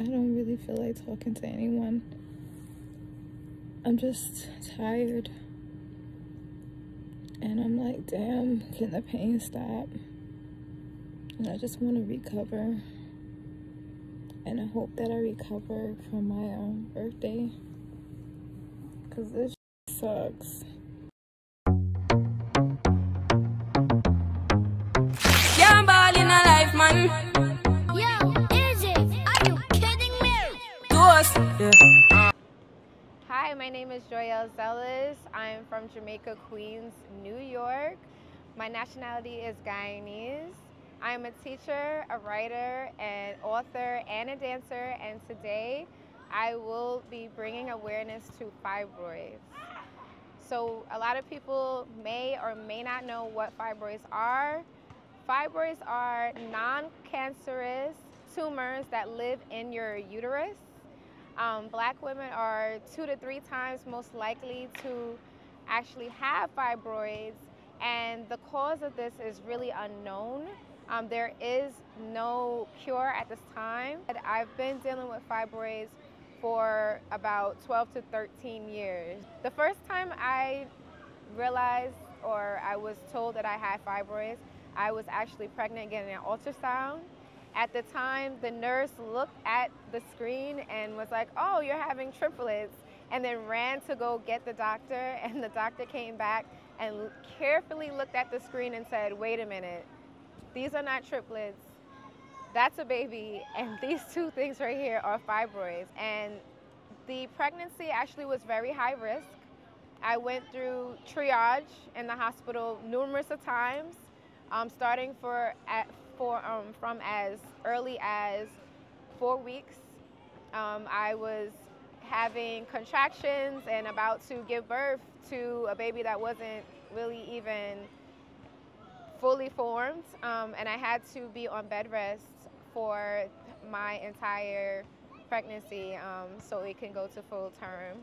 I don't really feel like talking to anyone. I'm just tired. And I'm like, damn, can the pain stop? And I just want to recover. And I hope that I recover from my birthday. Because this sucks. Yeah, I'm ball in a life, man. Yo, is it? Are you kidding me? Ghost. Yeah. Hi, my name is Joyelle Zealous. I'm from Jamaica, Queens, New York. My nationality is Guyanese. I'm a teacher, a writer, an author, and a dancer, and today I will be bringing awareness to fibroids. So a lot of people may or may not know what fibroids are. Fibroids are non-cancerous tumors that live in your uterus. Black women are 2 to 3 times most likely to actually have fibroids, and the cause of this is really unknown. There is no cure at this time. I've been dealing with fibroids for about 12 to 13 years. The first time I realized or I was told that I had fibroids, I was actually pregnant getting an ultrasound. At the time, the nurse looked at the screen and was like, oh, you're having triplets, and then ran to go get the doctor, and the doctor came back and carefully looked at the screen and said, wait a minute, these are not triplets, that's a baby, and these two things right here are fibroids. And the pregnancy actually was very high risk. I went through triage in the hospital numerous of times, starting from as early as 4 weeks. I was having contractions and about to give birth to a baby that wasn't really even fully formed, and I had to be on bed rest for my entire pregnancy so it can go to full term.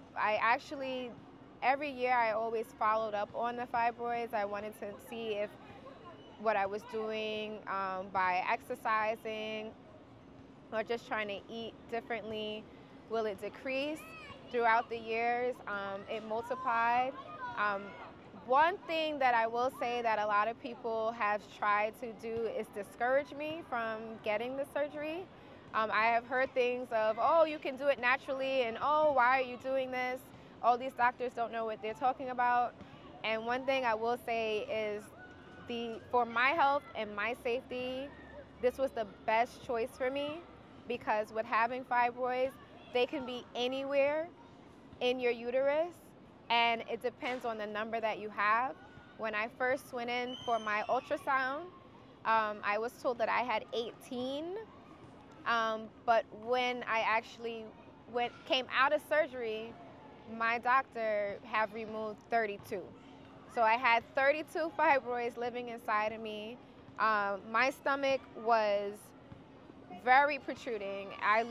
Every year I always followed up on the fibroids. I wanted to see if what I was doing by exercising or just trying to eat differently, will it decrease? Throughout the years, it multiplied. One thing that I will say that a lot of people have tried to do is discourage me from getting the surgery. I have heard things of, oh, you can do it naturally, and oh, why are you doing this? All these doctors don't know what they're talking about. And one thing I will say is, for my health and my safety, this was the best choice for me, because with having fibroids, they can be anywhere in your uterus, and it depends on the number that you have. When I first went in for my ultrasound, I was told that I had 18, but when I actually came out of surgery, my doctor have removed 32. So I had 32 fibroids living inside of me. My stomach was very protruding. My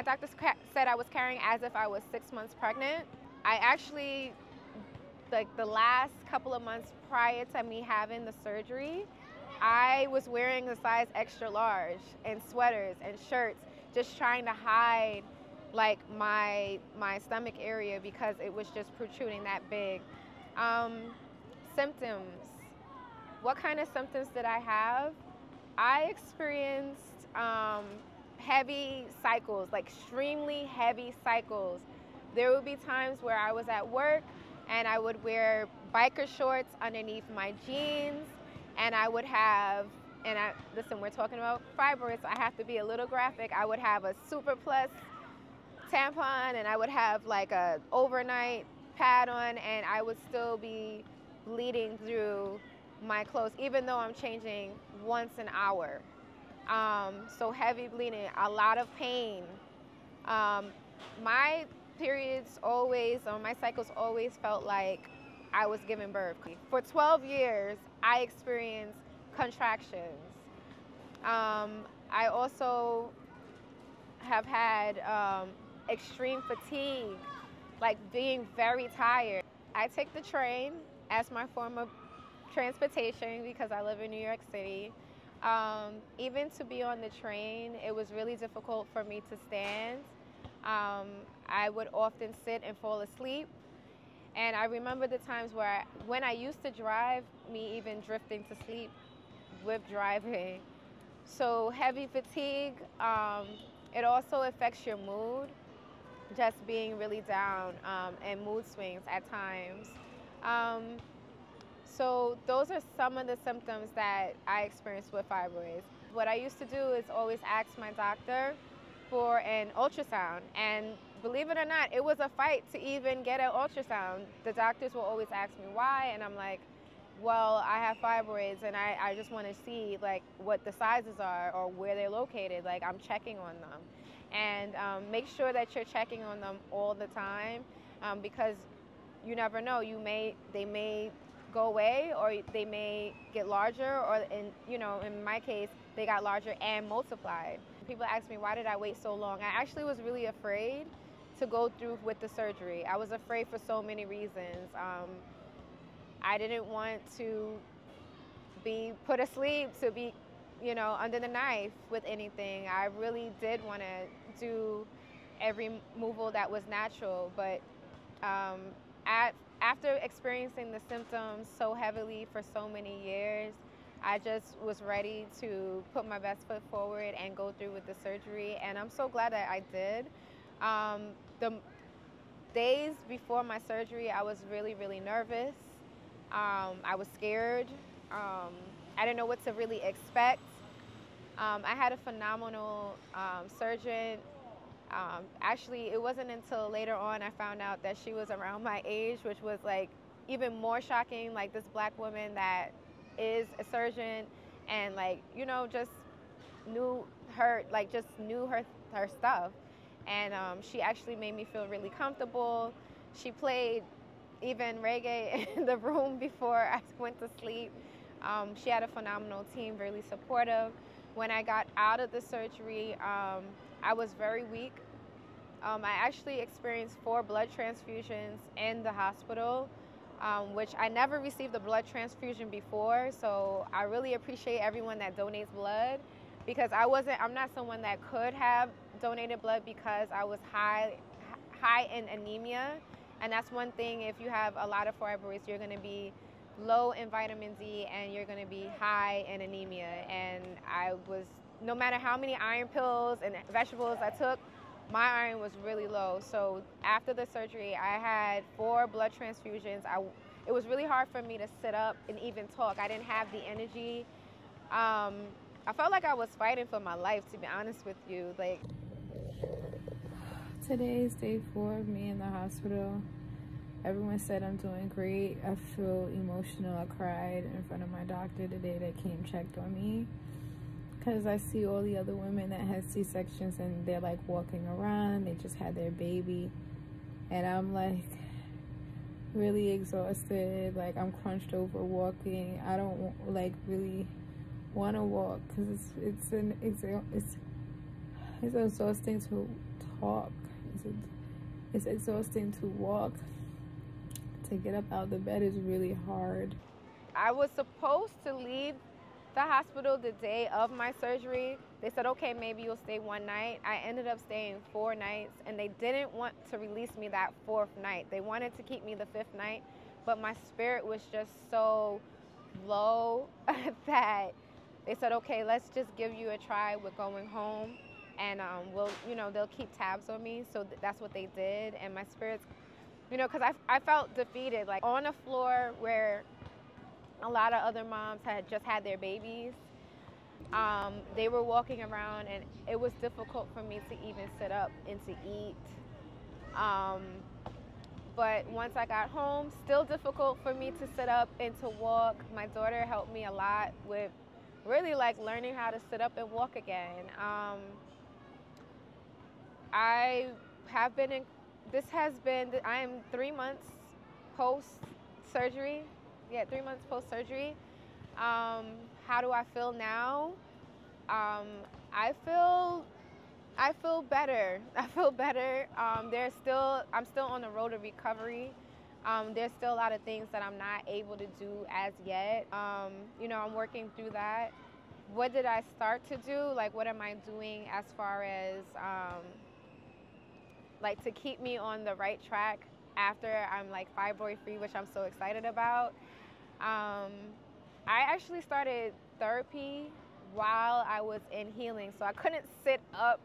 doctor said I was carrying as if I was 6 months pregnant. I actually, like the last couple of months prior to me having the surgery, I was wearing a size extra large in sweaters and shirts, just trying to hide like my stomach area because it was just protruding that big. Symptoms. What kind of symptoms did I have? I experienced heavy cycles, like extremely heavy cycles. There would be times where I was at work and I would wear biker shorts underneath my jeans, and I would have, listen, we're talking about fibroids, so I have to be a little graphic. I would have a Super Plus tampon, and I would have like a overnight pad on, and I would still be bleeding through my clothes, even though I'm changing once an hour. So heavy bleeding, a lot of pain. My periods always, or my cycles always felt like I was giving birth. For 12 years, I experienced contractions. I also have had extreme fatigue, like being very tired. I take the train as my form of transportation because I live in New York City. Even to be on the train, it was really difficult for me to stand. I would often sit and fall asleep. And I remember the times where when I used to drive, me even drifting to sleep with driving. So heavy fatigue, it also affects your mood, just being really down, and mood swings at times. Um, so those are some of the symptoms that I experienced with fibroids. What I used to do is always ask my doctor for an ultrasound, and believe it or not, it was a fight to even get an ultrasound. The doctors will always ask me why, and I'm like, well, I have fibroids and I just want to see like what the sizes are or where they're located. Like, I'm checking on them. And make sure that you're checking on them all the time, because you never know. They may go away, or they may get larger, or in my case, they got larger and multiplied. People ask me, why did I wait so long? I actually was really afraid to go through with the surgery. I was afraid for so many reasons. I didn't want to be put asleep, to be, under the knife with anything. I really did want to do every removal that was natural, but after experiencing the symptoms so heavily for so many years, I just was ready to put my best foot forward and go through with the surgery, and I'm so glad that I did. The days before my surgery, I was really, really nervous. I was scared. I didn't know what to really expect. I had a phenomenal surgeon. Actually, it wasn't until later on I found out that she was around my age, which was like even more shocking. Like, this black woman that is a surgeon and just knew her stuff. And she actually made me feel really comfortable. She played even reggae in the room before I went to sleep. She had a phenomenal team, really supportive. When I got out of the surgery, I was very weak. I actually experienced 4 blood transfusions in the hospital, which I never received a blood transfusion before. So I really appreciate everyone that donates blood, because I'm not someone that could have donated blood because I was high in anemia. And that's one thing, if you have a lot of fibroids, you're going to be low in vitamin D and you're going to be high in anemia. And no matter how many iron pills and vegetables I took, my iron was really low. So after the surgery, I had 4 blood transfusions. It was really hard for me to sit up and even talk. I didn't have the energy. I felt like I was fighting for my life, to be honest with you. Today is day 4 of me in the hospital. Everyone said I'm doing great. I feel emotional. I cried in front of my doctor the day that came checked on me, because I see all the other women that had C-sections and they're like walking around. They just had their baby. And I'm like really exhausted. Like, I'm crunched over walking. I don't really want to walk because it's exhausting to talk. It's exhausting to walk. To get up out of the bed is really hard. I was supposed to leave the hospital the day of my surgery. They said, okay, maybe you'll stay 1 night. I ended up staying 4 nights, and they didn't want to release me that 4th night. They wanted to keep me the 5th night, but my spirit was just so low that they said, okay, let's just give you a try with going home, and they'll keep tabs on me. So that's what they did, and my spirits, because I felt defeated, like on a floor where a lot of other moms had just had their babies. They were walking around, and it was difficult for me to even sit up and to eat. But once I got home, still difficult for me to sit up and to walk. My daughter helped me a lot with really learning how to sit up and walk again. I am 3 months post-surgery. Yeah, 3 months post-surgery. How do I feel now? I feel better. I feel better. I'm still on the road to recovery. There's still a lot of things that I'm not able to do as yet. I'm working through that. what did I start to do? Like, what am I doing as far as like to keep me on the right track after I'm like fibroid free, which I'm so excited about. I actually started therapy while I was in healing, so I couldn't sit up,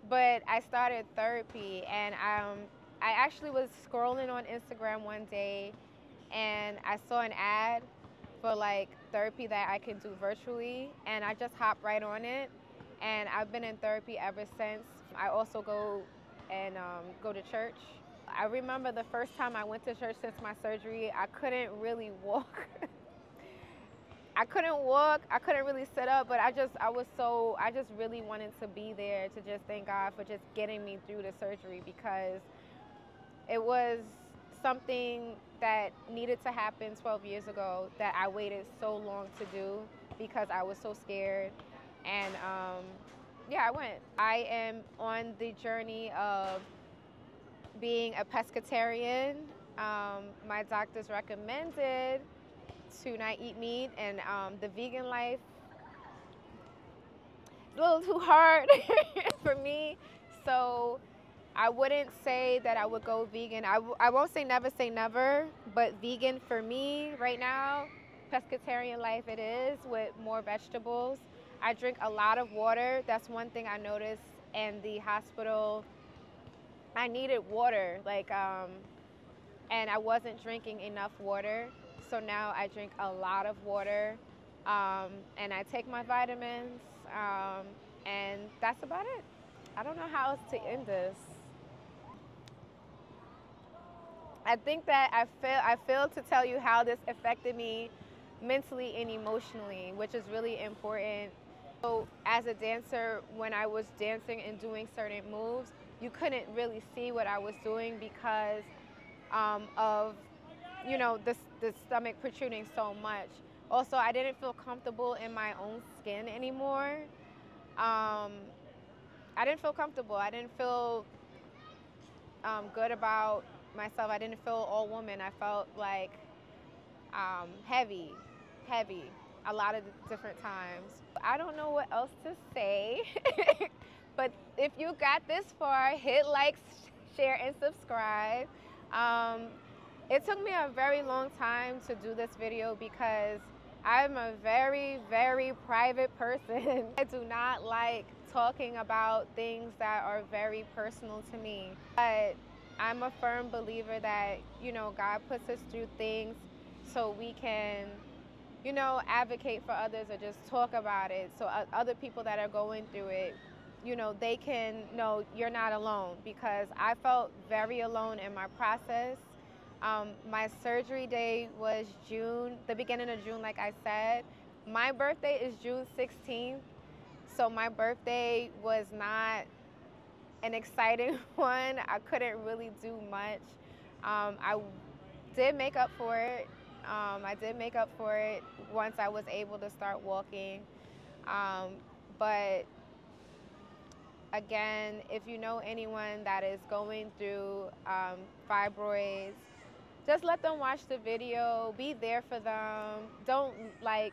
but I started therapy, and I actually was scrolling on Instagram one day, and I saw an ad for like therapy that I can do virtually, and I just hopped right on it, and I've been in therapy ever since. I also go to church. I remember the first time I went to church since my surgery, I couldn't really walk. I couldn't walk, I couldn't really sit up, but I just really wanted to be there to just thank God for just getting me through the surgery, because it was something that needed to happen 12 years ago that I waited so long to do because I was so scared. And yeah, I went. I am on the journey of being a pescatarian. My doctors recommended to not eat meat, and the vegan life is a little too hard for me. So I wouldn't say that I would go vegan. I won't say never, but vegan for me right now, pescatarian life it is, with more vegetables. I drink a lot of water. That's one thing I noticed in the hospital. I needed water, like, and I wasn't drinking enough water. So now I drink a lot of water, and I take my vitamins, and that's about it. I don't know how else to end this. I think that I failed to tell you how this affected me mentally and emotionally, which is really important. So as a dancer, when I was dancing and doing certain moves, you couldn't really see what I was doing because of, you know, the stomach protruding so much. Also, I didn't feel comfortable in my own skin anymore. I didn't feel comfortable. I didn't feel good about myself. I didn't feel all woman. I felt like heavy a lot of different times. I don't know what else to say, but if you got this far, hit like, share, and subscribe. It took me a very long time to do this video because I'm a very, very private person. I do not like talking about things that are very personal to me. But I'm a firm believer that, you know, God puts us through things so we can, you know, advocate for others or just talk about it. So other people that are going through it, you know, they can know you're not alone, because I felt very alone in my process. My surgery day was the beginning of June, like I said. My birthday is June 16th, so my birthday was not an exciting one. I couldn't really do much. I did make up for it. I did make up for it once I was able to start walking. But again, if you know anyone that is going through fibroids, just let them watch the video. Be there for them. Don't like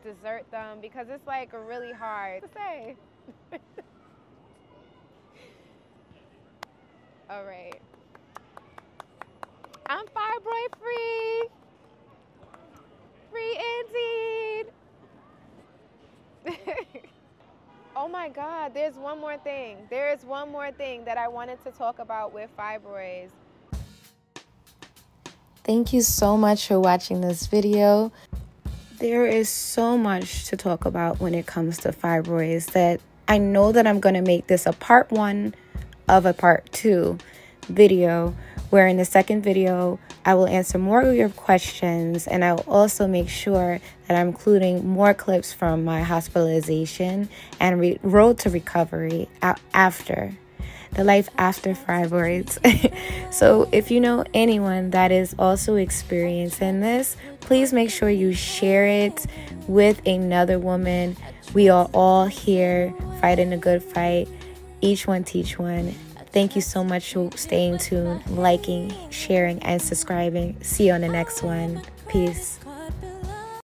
desert them, because it's like really hard to say. All right. I'm fibroid free. Free indeed. Oh my God, there's one more thing. There is one more thing that I wanted to talk about with fibroids. Thank you so much for watching this video. There is so much to talk about when it comes to fibroids that I know that I'm going to make this a part 1 of a part 2 video, where in the second video I will answer more of your questions, and I will also make sure that I'm including more clips from my hospitalization and road to recovery after. The life after fibroids. So if you know anyone that is also experiencing this, please make sure you share it with another woman. We are all here fighting a good fight. Each one teach one. Thank you so much for staying tuned, liking, sharing, and subscribing. See you on the next one. Peace.